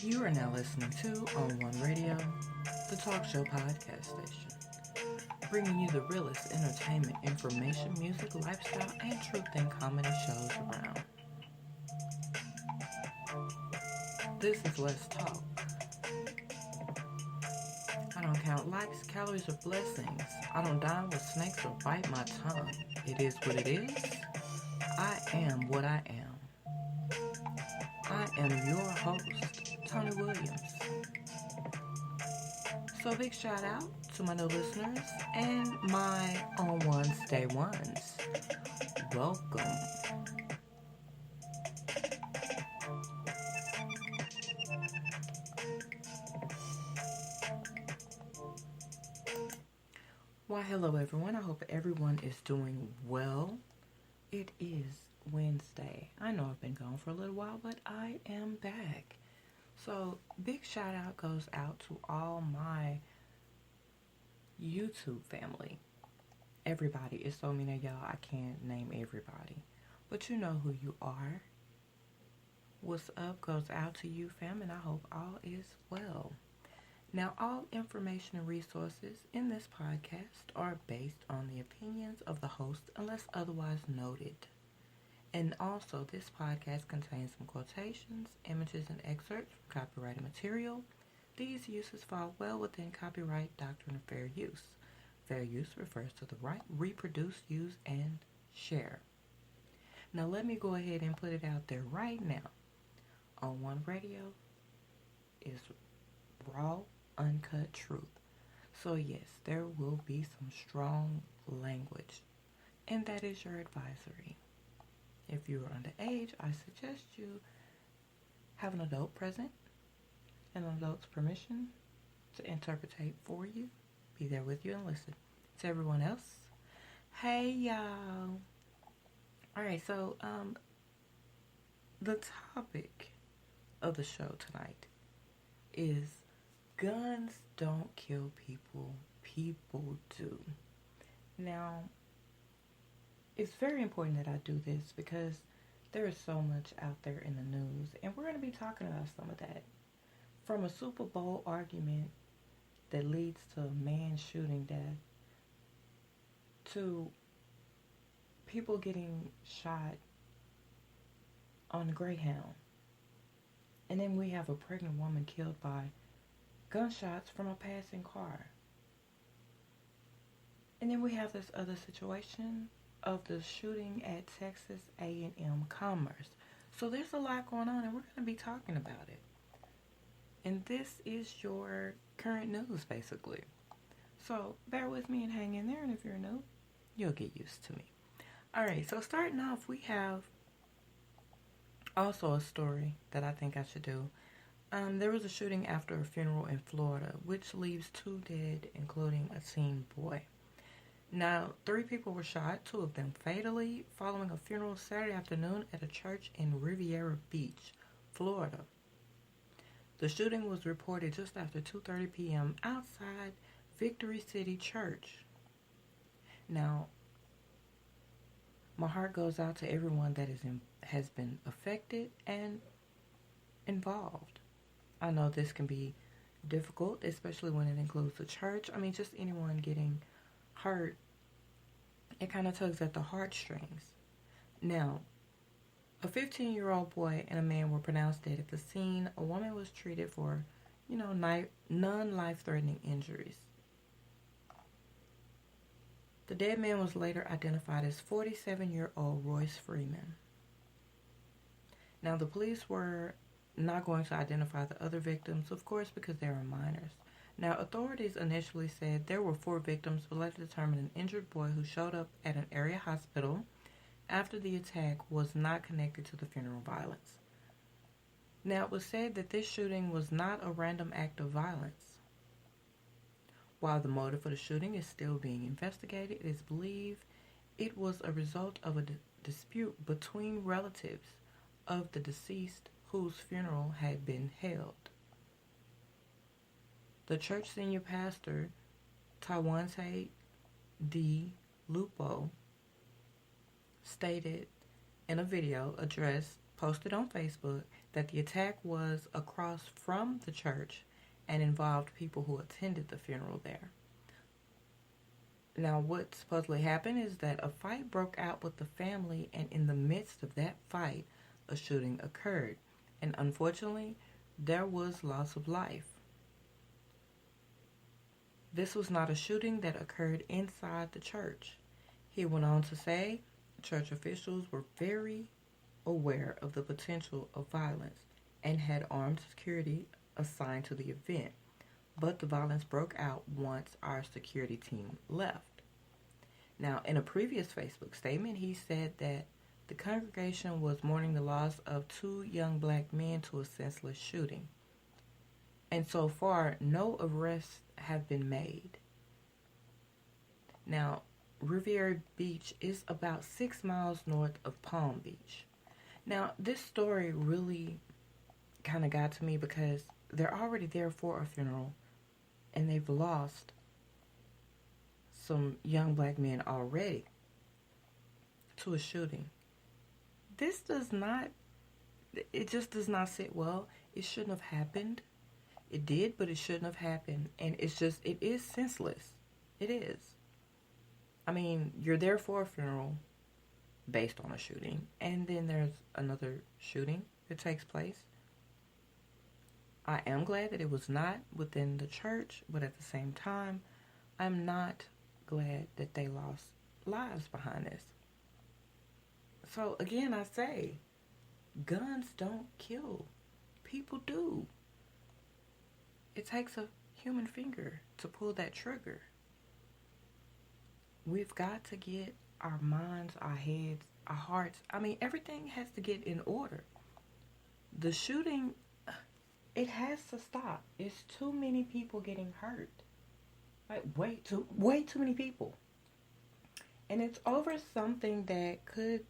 You are now listening to On One Radio, the talk show podcast station, bringing you the realest entertainment, information, music, lifestyle, and truth and comedy shows around. This is Let's Talk. I don't count likes, calories, or blessings. I don't dine with snakes or bite my tongue. It is what it is. I am what I am. I am your host, Tony Williams. So a big shout out to my new listeners and my On Ones Day Ones. Welcome. Why, hello everyone. I hope everyone is doing well. It is Wednesday. I know I've been gone for a little while, but I am back. So, big shout out goes out to all my YouTube family. Everybody. It's so many of y'all, I can't name everybody. But you know who you are. What's up goes out to you, fam, and I hope all is well. Now, all information and resources in this podcast are based on the opinions of the host unless otherwise noted. And also, this podcast contains some quotations, images, and excerpts from copyrighted material. These uses fall well within copyright doctrine of fair use. Fair use refers to the right to reproduce, use, and share. Now, let me go ahead and put it out there right now. On One Radio is raw, uncut truth. So yes, there will be some strong language, and that is your advisory. If you are underage, I suggest you have an adult present, an adult's permission to interpretate for you, be there with you and listen. To everyone else, hey y'all. Alright, so the topic of the show tonight is guns don't kill people, people do. Now, it's very important that I do this because there is so much out there in the news, and we're going to be talking about some of that. From a Super Bowl argument that leads to a man shooting death, to people getting shot on the Greyhound. And then we have a pregnant woman killed by gunshots from a passing car. And then we have this other situation of the shooting at Texas A&M Commerce. So there's a lot going on, and we're going to be talking about it. And this is your current news, basically. So bear with me and hang in there, and if you're new, you'll get used to me. Alright, so starting off, we have also a story that I think I should do. There was a shooting after a funeral in Florida, which leaves 2 dead, including a teen boy. Now, 3 people were shot, 2 of them fatally, following a funeral Saturday afternoon at a church in Riviera Beach, Florida. The shooting was reported just after 2:30 p.m. outside Victory City Church. Now, my heart goes out to everyone that has been affected and involved. I know this can be difficult, especially when it includes the church. I mean, just anyone getting hurt, it kind of tugs at the heartstrings. Now, a 15-year-old boy and a man were pronounced dead at the scene. A woman was treated for, non-life-threatening injuries. The dead man was later identified as 47-year-old Royce Freeman. Now, the police were not going to identify the other victims, of course, because they were minors. Now, authorities initially said there were 4 victims, but later determined an injured boy who showed up at an area hospital after the attack was not connected to the funeral violence. Now, it was said that this shooting was not a random act of violence. While the motive for the shooting is still being investigated, it is believed it was a result of a dispute between relatives of the deceased whose funeral had been held. The church senior pastor, Tawante D. Lupo, stated in a video address posted on Facebook that the attack was across from the church and involved people who attended the funeral there. Now, what supposedly happened is that a fight broke out with the family, and in the midst of that fight, a shooting occurred. And unfortunately, there was loss of life. This was not a shooting that occurred inside the church. He went on to say, church officials were very aware of the potential of violence and had armed security assigned to the event, but the violence broke out once our security team left. Now, in a previous Facebook statement, he said that the congregation was mourning the loss of 2 young black men to a senseless shooting. And so far, no arrests have been made. Now, Riviera Beach is about 6 miles north of Palm Beach. Now, this story really kind of got to me because they're already there for a funeral and they've lost some young black men already to a shooting. This does not, it just does not sit well. It shouldn't have happened. It did, but it shouldn't have happened. And it's just, it is senseless. It is. I mean, you're there for a funeral based on a shooting, and then there's another shooting that takes place. I am glad that it was not within the church, but at the same time, I'm not glad that they lost lives behind this. So again, I say, guns don't kill. People do. It takes a human finger to pull that trigger. We've got to get our minds, our heads, our hearts. I mean, everything has to get in order. The shooting, it has to stop. It's too many people getting hurt. Like, way too many people. And it's over something that could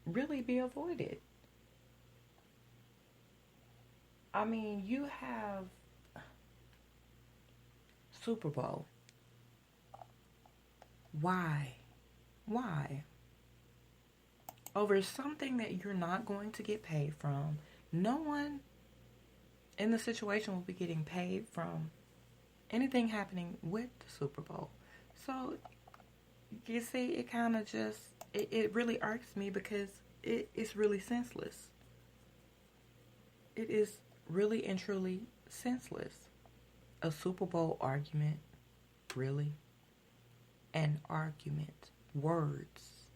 really be avoided. I mean, you have Super Bowl. Why? Over something that you're not going to get paid from. No one in the situation will be getting paid from anything happening with the Super Bowl. So, you see, it kind of just, it really irks me because it's really senseless. It is really and truly senseless. A Super Bowl argument, really? An argument. Words.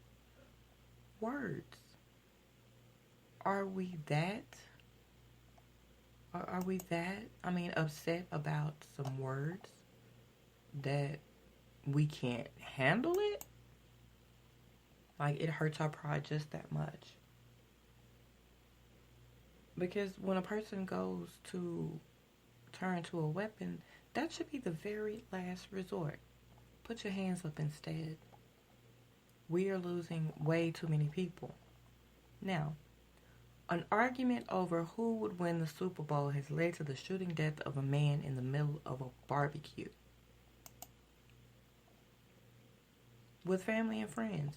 Are we that, upset about some words that we can't handle it? Like, it hurts our pride just that much. Because when a person goes to turn to a weapon, that should be the very last resort. Put your hands up instead. We are losing way too many people. Now, an argument over who would win the Super Bowl has led to the shooting death of a man in the middle of a barbecue with family and friends.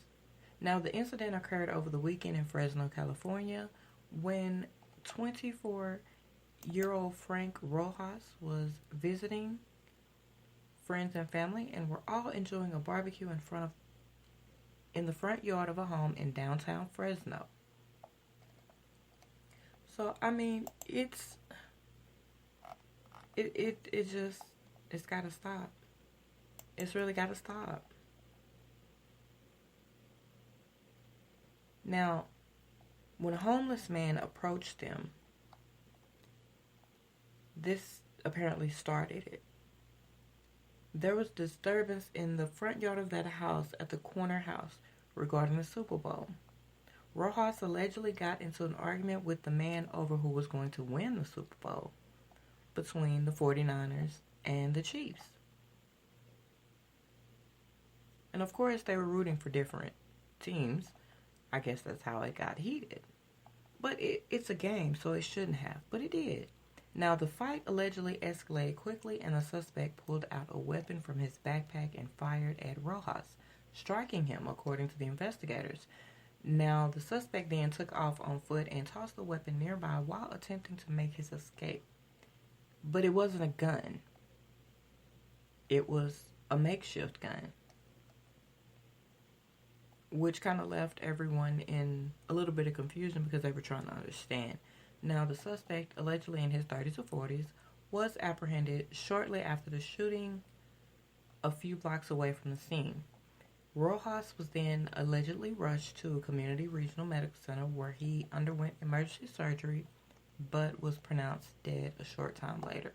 Now, the incident occurred over the weekend in Fresno, California, when 24-year-old Frank Rojas was visiting friends and family, and were all enjoying a barbecue in the front yard of a home in downtown Fresno. So, I mean, it's gotta stop. It's really gotta stop. Now, when a homeless man approached them, this apparently started it. There was disturbance in the front yard of that house at the corner house regarding the Super Bowl. Rojas allegedly got into an argument with the man over who was going to win the Super Bowl between the 49ers and the Chiefs. And of course, they were rooting for different teams. I guess that's how it got heated. But it's a game, so it shouldn't have. But it did. Now, the fight allegedly escalated quickly, and the suspect pulled out a weapon from his backpack and fired at Rojas, striking him, according to the investigators. Now, the suspect then took off on foot and tossed the weapon nearby while attempting to make his escape. But it wasn't a gun. It was a makeshift gun, which kind of left everyone in a little bit of confusion because they were trying to understand. Now, the suspect, allegedly in his 30s or 40s, was apprehended shortly after the shooting a few blocks away from the scene. Rojas was then allegedly rushed to a community regional medical center where he underwent emergency surgery but was pronounced dead a short time later.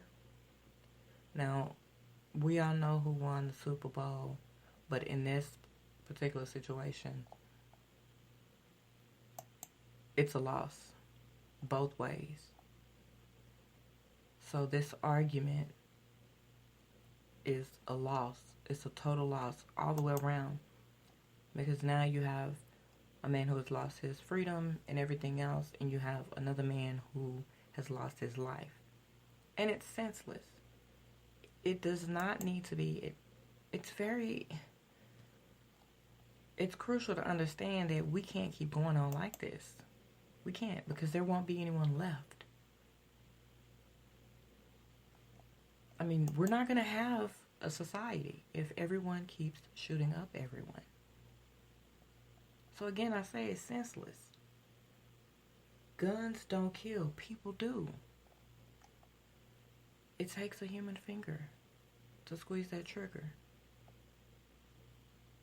Now, we all know who won the Super Bowl, but in this particular situation, it's a loss both ways. So this argument is a loss. It's a total loss all the way around, because now you have a man who has lost his freedom and everything else, and you have another man who has lost his life. And it's senseless. It does not need to be. It's crucial to understand that we can't keep going on like this. We can't, because there won't be anyone left. I mean, we're not going to have a society if everyone keeps shooting up everyone. So again, I say it's senseless. Guns don't kill. People do. It takes a human finger to squeeze that trigger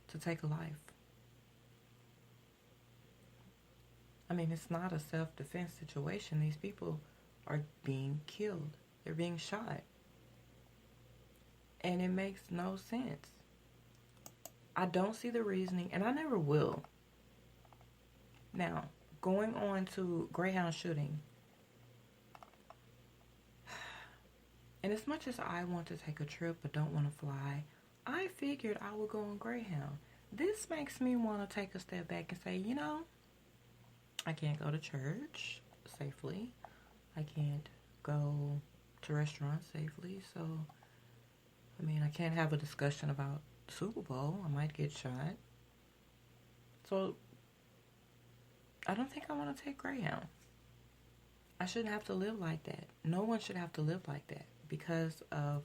to take a life. I mean, it's not a self-defense situation. These people are being killed. They're being shot. And it makes no sense. I don't see the reasoning, and I never will. Now, going on to Greyhound shooting. And as much as I want to take a trip but don't want to fly, I figured I would go on Greyhound. This makes me want to take a step back and say, you know, I can't go to church safely. I can't go to restaurants safely. So, I mean, I can't have a discussion about the Super Bowl. I might get shot. So, I don't think I want to take Greyhound. I shouldn't have to live like that. No one should have to live like that because of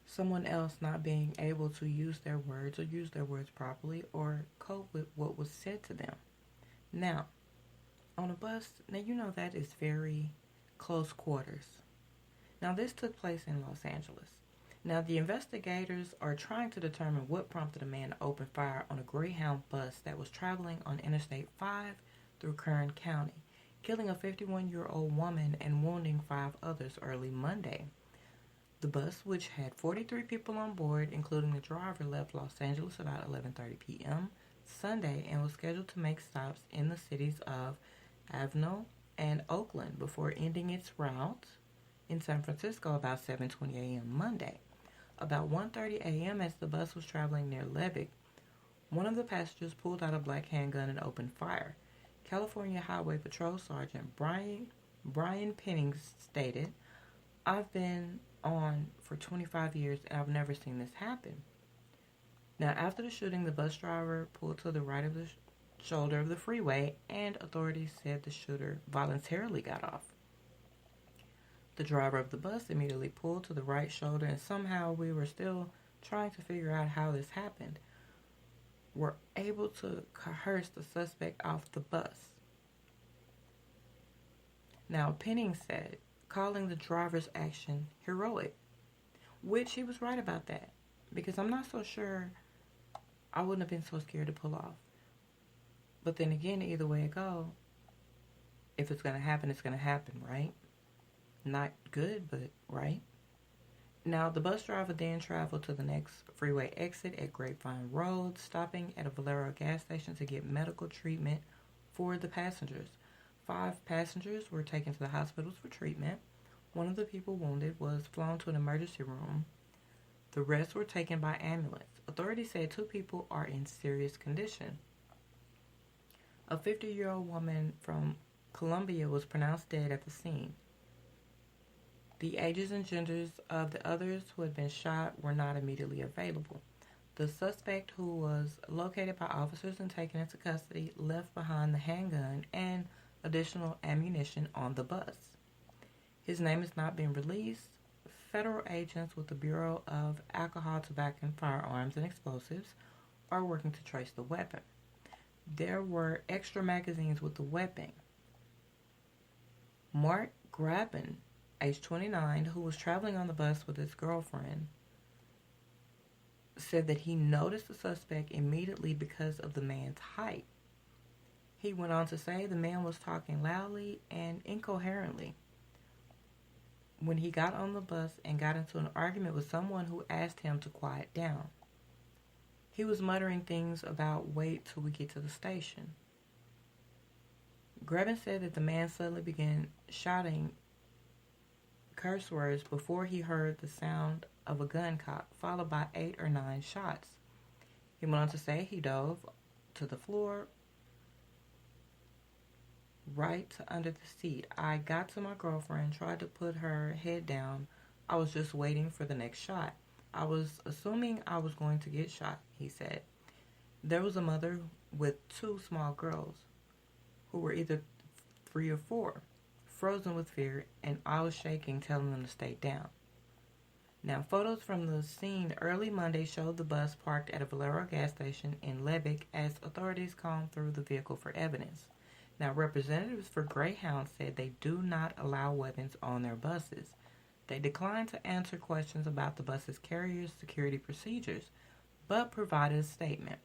someone else not being able to use their words or use their words properly or cope with what was said to them. Now, on a bus, now you know that is very close quarters. Now, this took place in Los Angeles. Now, the investigators are trying to determine what prompted a man to open fire on a Greyhound bus that was traveling on Interstate 5 through Kern County, killing a 51-year-old woman and wounding 5 others early Monday. The bus, which had 43 people on board, including the driver, left Los Angeles about 11:30 p.m. Sunday and was scheduled to make stops in the cities of Avno and Oakland before ending its route in San Francisco about 7:20 a.m. Monday. About 1:30 a.m. as the bus was traveling near Levick, one of the passengers pulled out a black handgun and opened fire. California Highway Patrol Sergeant Brian Pennings stated, "I've been on for 25 years and I've never seen this happen." Now, after the shooting, the bus driver pulled to the right of the shoulder of the freeway, and authorities said the shooter voluntarily got off. The driver of the bus immediately pulled to the right shoulder, and somehow we were still trying to figure out how this happened. Were able to coerce the suspect off the bus. Now, Penning said, calling the driver's action heroic, which he was right about that, because I'm not so sure I wouldn't have been so scared to pull off. But then again, either way it go, if it's going to happen, it's going to happen, right? Not good, but right. Now, the bus driver then traveled to the next freeway exit at Grapevine Road, stopping at a Valero gas station to get medical treatment for the passengers. 5 passengers were taken to the hospitals for treatment. One of the people wounded was flown to an emergency room. The rest were taken by ambulance. Authorities said 2 people are in serious condition. A 50-year-old woman from Colombia was pronounced dead at the scene. The ages and genders of the others who had been shot were not immediately available. The suspect, who was located by officers and taken into custody, left behind the handgun and additional ammunition on the bus. His name has not been released. Federal agents with the Bureau of Alcohol, Tobacco, Firearms, and Explosives are working to trace the weapon. There were extra magazines with the weapon. Mark Graben, age 29, who was traveling on the bus with his girlfriend, said that he noticed the suspect immediately because of the man's height. He went on to say the man was talking loudly and incoherently. When he got on the bus and got into an argument with someone who asked him to quiet down, he was muttering things about wait till we get to the station. Graben said that the man suddenly began shouting curse words before he heard the sound of a gun cock, followed by 8 or 9 shots. He went on to say he dove to the floor, right to under the seat. I got to my girlfriend, tried to put her head down. I was just waiting for the next shot. I was assuming I was going to get shot, he said. There was a mother with 2 small girls who were either 3 or 4, frozen with fear, and I was shaking, telling them to stay down. Now, photos from the scene early Monday showed the bus parked at a Valero gas station in Levick as authorities combed through the vehicle for evidence. Now, representatives for Greyhound said they do not allow weapons on their buses. They declined to answer questions about the bus's carrier's security procedures, but provided a statement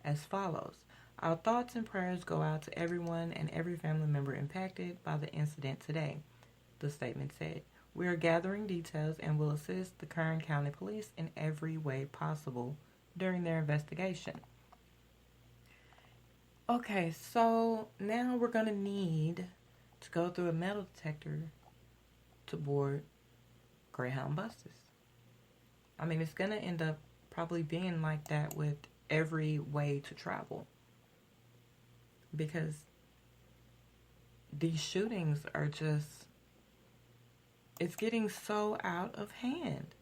as follows. Our thoughts and prayers go out to everyone and every family member impacted by the incident today, the statement said. We are gathering details and will assist the Kern County Police in every way possible during their investigation. Okay, so now we're going to need to go through a metal detector to board Greyhound buses. I mean, it's going to end up probably being like that with every way to travel, because these shootings are just, it's getting so out of hand.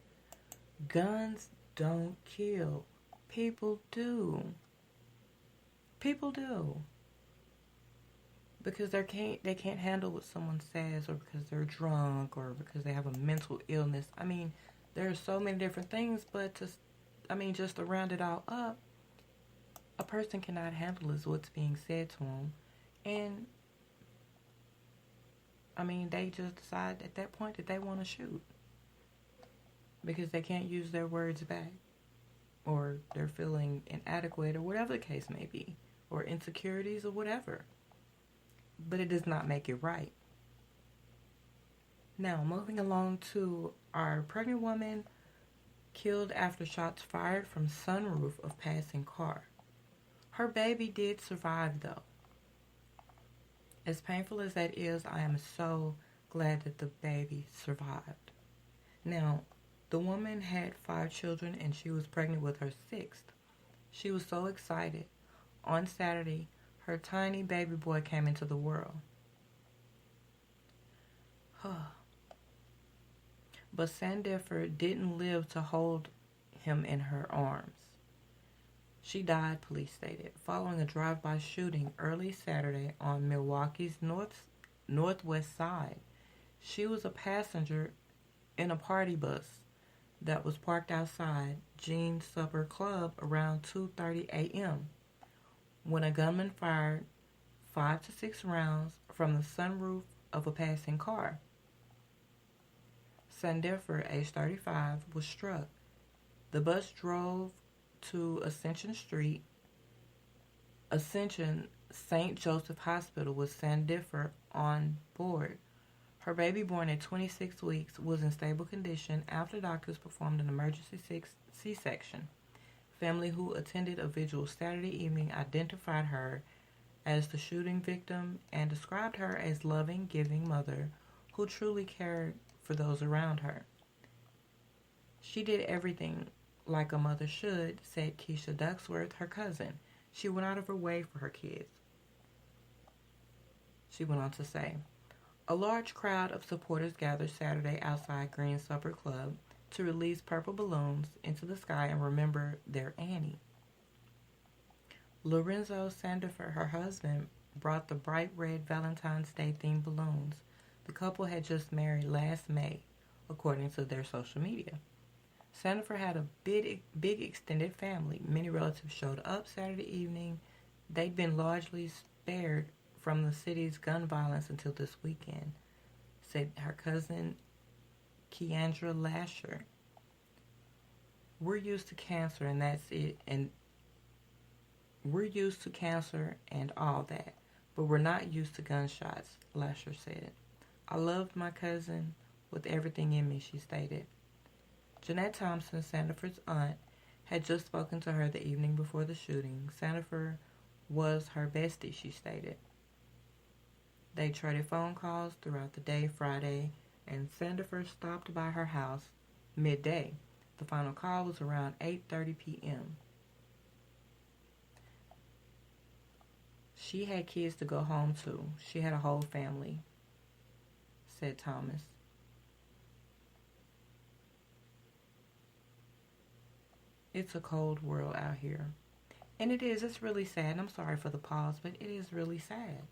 Guns don't kill. People do. People do. Because they can't handle what someone says, or because they're drunk, or because they have a mental illness. I mean, there are so many different things, but just to round it all up, a person cannot handle what's being said to them. And, they just decide at that point that they want to shoot. Because they can't use their words back. Or they're feeling inadequate, or whatever the case may be. Or insecurities, or whatever. But it does not make it right. Now, moving along to our pregnant woman killed after shots fired from sunroof of passing car. Her baby did survive, though. As painful as that is, I am so glad that the baby survived. Now, the woman had 5 children and she was pregnant with her 6th. She was so excited. On Saturday, her tiny baby boy came into the world. But Sandifer didn't live to hold him in her arms. She died, police stated, following a drive-by shooting early Saturday on Milwaukee's northwest side. She was a passenger in a party bus that was parked outside Jean's Supper Club around 2:30 a.m. when a gunman fired 5 to 6 rounds from the sunroof of a passing car. Sandifer, age 35, was struck. The bus drove to Ascension St. Joseph Hospital with Sandifer on board. Her baby, born at 26 weeks, was in stable condition after doctors performed an emergency C-section. Family who attended a vigil Saturday evening identified her as the shooting victim and described her as loving, giving mother who truly cared for those around her. She did everything like a mother should, said Keisha Ducksworth, her cousin. She went out of her way for her kids. She went on to say, a large crowd of supporters gathered Saturday outside Green Supper Club to release purple balloons into the sky and remember their Annie. Lorenzo Sandifer, her husband, brought the bright red Valentine's Day themed balloons. The couple had just married last May, according to their social media. Sandifer had a big extended family. Many relatives showed up Saturday evening. They'd been largely spared from the city's gun violence until this weekend, said her cousin Keandra Lasher. We're used to cancer and that's it, and we're used to cancer and all that, but we're not used to gunshots, Lasher said. I loved my cousin with everything in me, she stated. Jeanette Thompson, Sandifer's aunt, had just spoken to her the evening before the shooting. Sandifer was her bestie, she stated. They traded phone calls throughout the day Friday, and Sandifer stopped by her house midday. The final call was around 8:30 p.m. She had kids to go home to. She had a whole family, said Thomas. It's a cold world out here. And it's really sad. I'm sorry for the pause, but it is really sad.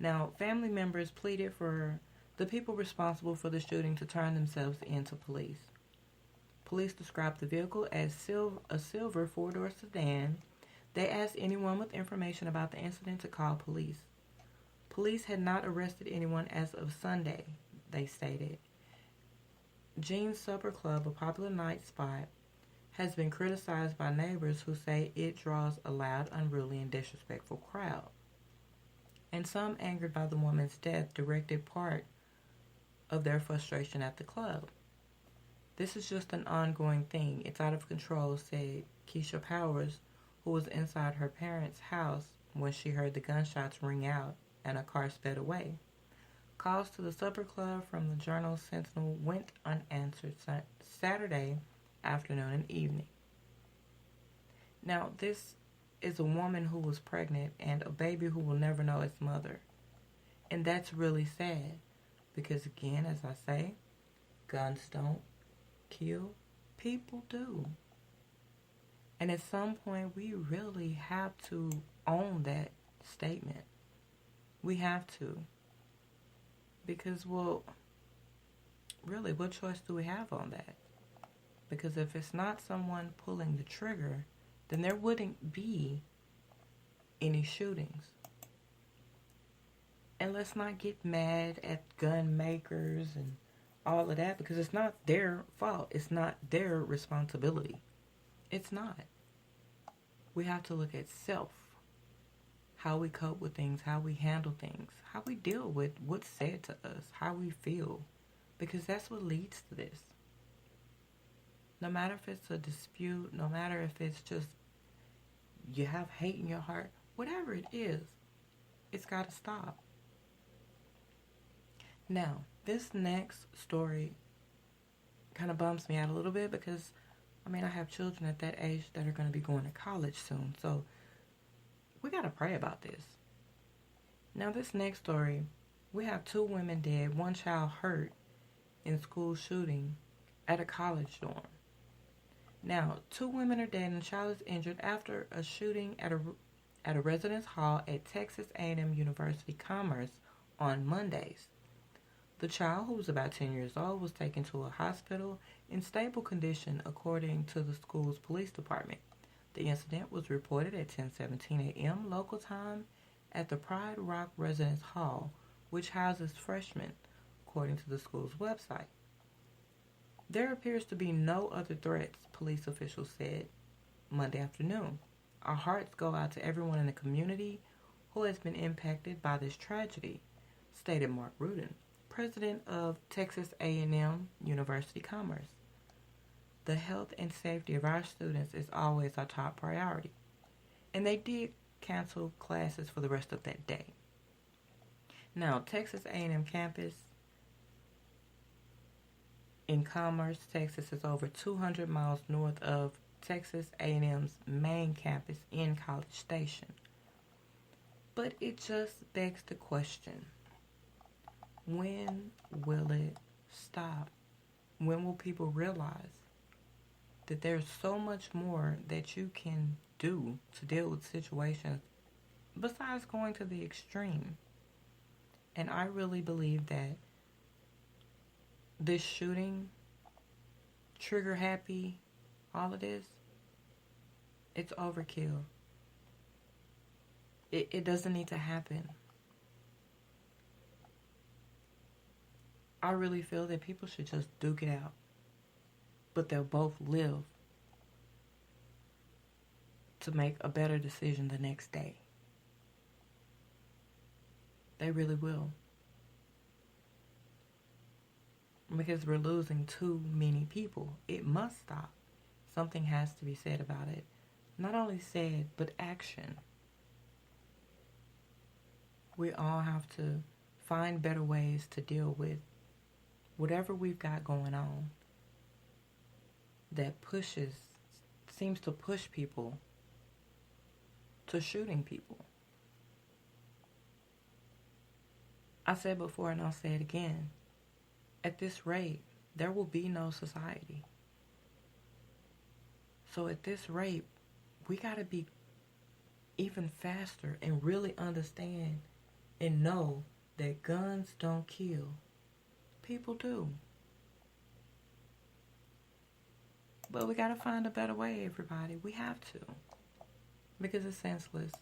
Now, family members pleaded for the people responsible for the shooting to turn themselves in to police. Police described the vehicle as a silver four-door sedan. They asked anyone with information about the incident to call police. Police had not arrested anyone as of Sunday, they stated. Jean's Supper Club, a popular night spot, has been criticized by neighbors who say it draws a loud, unruly, and disrespectful crowd. And some, angered by the woman's death, directed part of their frustration at the club. This is just an ongoing thing. It's out of control, said Keisha Powers, who was inside her parents' house when she heard the gunshots ring out and a car sped away. Calls to the Supper Club from the Journal Sentinel went unanswered Saturday afternoon and evening. Now, this is a woman who was pregnant and a baby who will never know its mother. And that's really sad because, again, as I say, guns don't kill, people do. And at some point, we really have to own that statement. We have to. Because, well, really, what choice do we have on that? Because if it's not someone pulling the trigger, then there wouldn't be any shootings. And let's not get mad at gun makers and all of that, because it's not their fault. It's not their responsibility. It's not. We have to look at self. How we cope with things, how we handle things, how we deal with what's said to us, how we feel. Because that's what leads to this. No matter if it's a dispute, no matter if it's just you have hate in your heart, whatever it is, it's got to stop. Now, this next story kind of bums me out a little bit because, I have children at that age that are going to be going to college soon. So, we got to pray about this. Now, this next story, we have 2 women dead, 1 child hurt in school shooting at a college dorm. Now, 2 women are dead and a child is injured after a shooting at a residence hall at Texas A&M University Commerce on Mondays. The child, who was about 10 years old, was taken to a hospital in stable condition, according to the school's police department. The incident was reported at 10:17 a.m. local time at the Pride Rock Residence Hall, which houses freshmen, according to the school's website. There appears to be no other threats, police officials said Monday afternoon. Our hearts go out to everyone in the community who has been impacted by this tragedy, stated Mark Rudin, president of Texas A&M University Commerce. The health and safety of our students is always our top priority. And they did cancel classes for the rest of that day. Now, Texas A&M campus in Commerce, Texas is over 200 miles north of Texas A&M's main campus in College Station. But it just begs the question, when will it stop? When will people realize that there's so much more that you can do to deal with situations besides going to the extreme? And I really believe that this shooting, trigger happy, all of this, it's overkill. It doesn't need to happen. I really feel that people should just duke it out. But they'll both live to make a better decision the next day. They really will. Because we're losing too many people. It must stop. Something has to be said about it. Not only said, but action. We all have to find better ways to deal with whatever we've got going on that seems to push people to shooting people. I said before and I'll say it again. At this rate, there will be no society. So at this rate, we got to be even faster and really understand and know that guns don't kill. People do. But we got to find a better way, everybody. We have to. Because it's senseless.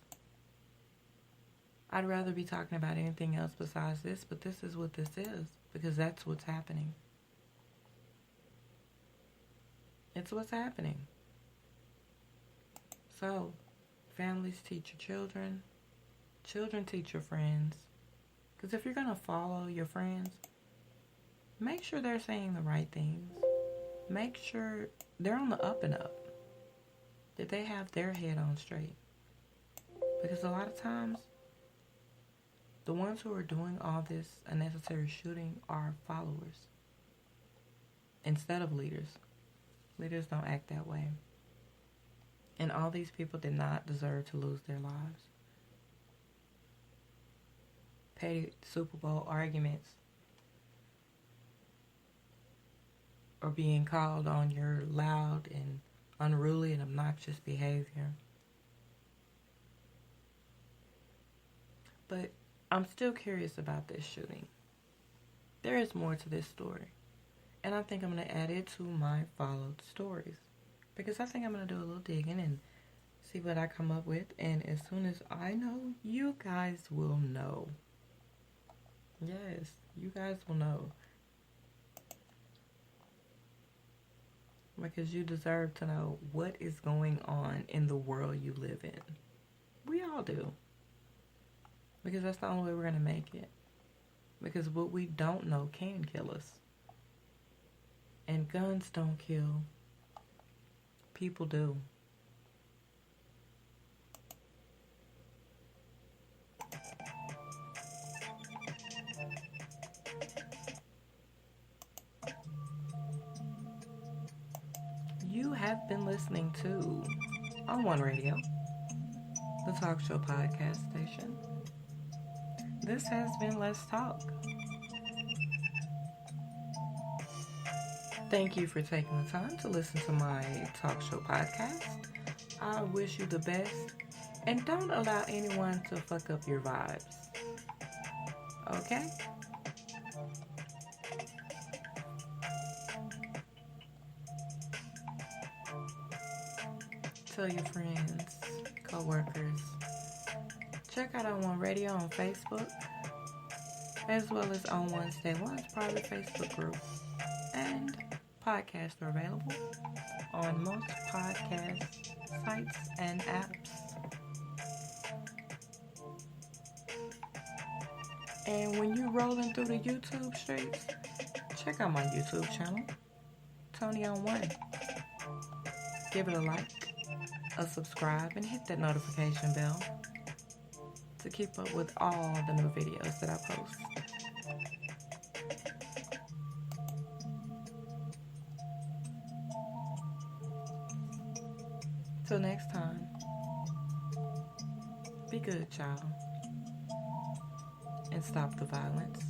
I'd rather be talking about anything else besides this, but this is what this is. Because that's what's happening. It's what's happening. So, families teach your children. Children teach your friends. Because if you're going to follow your friends, make sure they're saying the right things. Make sure they're on the up and up. That they have their head on straight. Because a lot of times, the ones who are doing all this unnecessary shooting are followers instead of leaders. Leaders don't act that way. And all these people did not deserve to lose their lives. Petty Super Bowl arguments or being called on your loud and unruly and obnoxious behavior. But I'm still curious about this shooting. There is more to this story. And I think I'm going to add it to my followed stories. Because I think I'm going to do a little digging and see what I come up with. And as soon as I know, you guys will know. Yes, you guys will know. Because you deserve to know what is going on in the world you live in. We all do. Because that's the only way we're going to make it. Because what we don't know can kill us. And guns don't kill. People do. You have been listening to On One Radio, the talk show podcast station. This has been Let's Talk. Thank you for taking the time to listen to my talk show podcast. I wish you the best. And don't allow anyone to fuck up your vibes. Okay? Tell your friends, co-workers. Check out On One Radio on Facebook, as well as On One Stay One's private Facebook group. And podcasts are available on most podcast sites and apps. And when you're rolling through the YouTube streets, check out my YouTube channel, Tony On One. Give it a like, a subscribe, and hit that notification bell to keep up with all the new videos that I post. Till next time, be good, child, and stop the violence.